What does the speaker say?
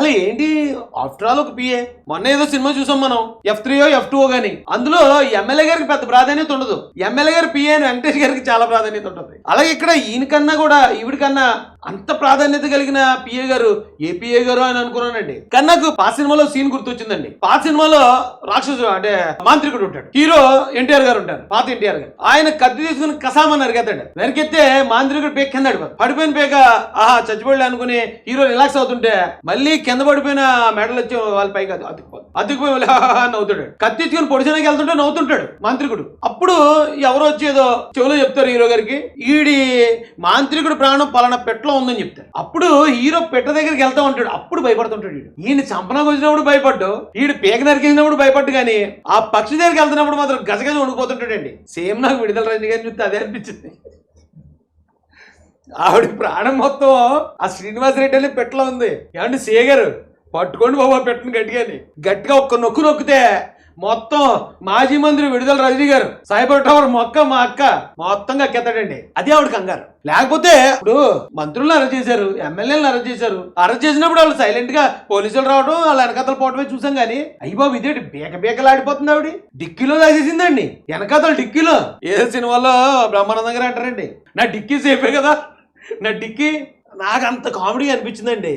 అలా ఏంటి after all ఒక పిఏ. మొన్న ఏదో సినిమా చూసాం మనం, F3 F2 గాని, అందులో ఎమ్మెల్యే గారికి పెద్ద ప్రాధాన్యత ఉండదు, ఎమ్మెల్యే గారి పిఏ అని వెంకటేష్ గారికి చాలా ప్రాధాన్యత ఉంటుంది. అలాగే ఇక్కడ ఈయనకన్నా కూడా ఈవిడికన్నా అంత ప్రాధాన్యత కలిగిన పిఏ గారు ఏ పిఏ గారు అని అనుకున్నానండి. కానీ నాకు పాత సినిమాలో సీన్ గుర్తొచ్చిందండి. పాత సినిమాలో రాక్షసు అంటే మాంత్రికుడు ఉంటాడు, హీరో ఎన్టీఆర్ గారు ఉంటారు, పాత ఎన్టీఆర్ గారు. ఆయన కత్తి తీసుకుని కసామని నరికెత్తాడు. నరికెత్తే మాంత్రికుడు పేక కింద పడిపోయిన పేక ఆహా చచ్చిపోలే అనుకుని హీరో రిలాక్స్ అవుతుంటే మళ్ళీ కింద పడిపోయిన మెడలు వచ్చి వాళ్ళ పైకి అతుక్కుపోయి నవ్వుతాడు. కత్తి తీసుకుని పొడిచడానికి వెళ్తుంటే నవ్వుతుంటాడు మాంత్రికుడు. అప్పుడు ఎవరో వచ్చి ఏదో చెవులో చెప్తారు హీరో గారికి, ఈడి మాంత్రికుడు ప్రాణం పలానా పెట్లో ఉందని చెప్తారు. అప్పుడు హీరో పెట్ట దగ్గరికి వెళ్తా ఉంటాడు. అప్పుడు భయపడుతుంటాడు. ఈయన చంపనకు వచ్చినప్పుడు భయపడ్డు, ఈడు పేక నరికినప్పుడు భయపడ్డు, కానీ ఆ పక్షి దగ్గరికి వెళ్తున్నప్పుడు మాత్రం గజగజ వణికిపోతుంటాడండి. సేమ్ నాకు విడుదల రజనీ గారిని చూస్తే అదే అనిపించింది. ఆవిడ ప్రాణం మొత్తం ఆ శ్రీనివాసరెడ్డి అనే పెట్టలో ఉంది. ఏమంటే సేగారు పట్టుకోండి బాబా పెట్టను గట్టిగా ఒక్క నొక్కు నొక్కితే మొత్తం మాజీ మంత్రి విడుదల రజనీ గారు సైబర్ టవర్ మొక్క మా అక్క మొత్తం కక్కెత్తాడండి. అది ఆవిడ కంగారు. లేకపోతే ఇప్పుడు మంత్రులను అరెస్ట్ చేశారు, ఎమ్మెల్యేలను అరెస్ట్ చేశారు. అరెస్ట్ చేసినప్పుడు వాళ్ళు సైలెంట్ గా పోలీసులు రావడం, వాళ్ళ వెనకాతలు పోవటమే చూసాం. కానీ అయ్యి బాబు ఇదేంటి బేకలాడిపోతుంది. ఆవిడ డిక్కీలో దాచేసిందండి, వెనకాతలు డిక్కీలో. ఏదో సినిమాలో బ్రహ్మానందం గారు అంటారండి, నా డిక్కీ సేఫే కదా, నా డిక్కీ. నాకు అంత కామెడీ అనిపించిందండి.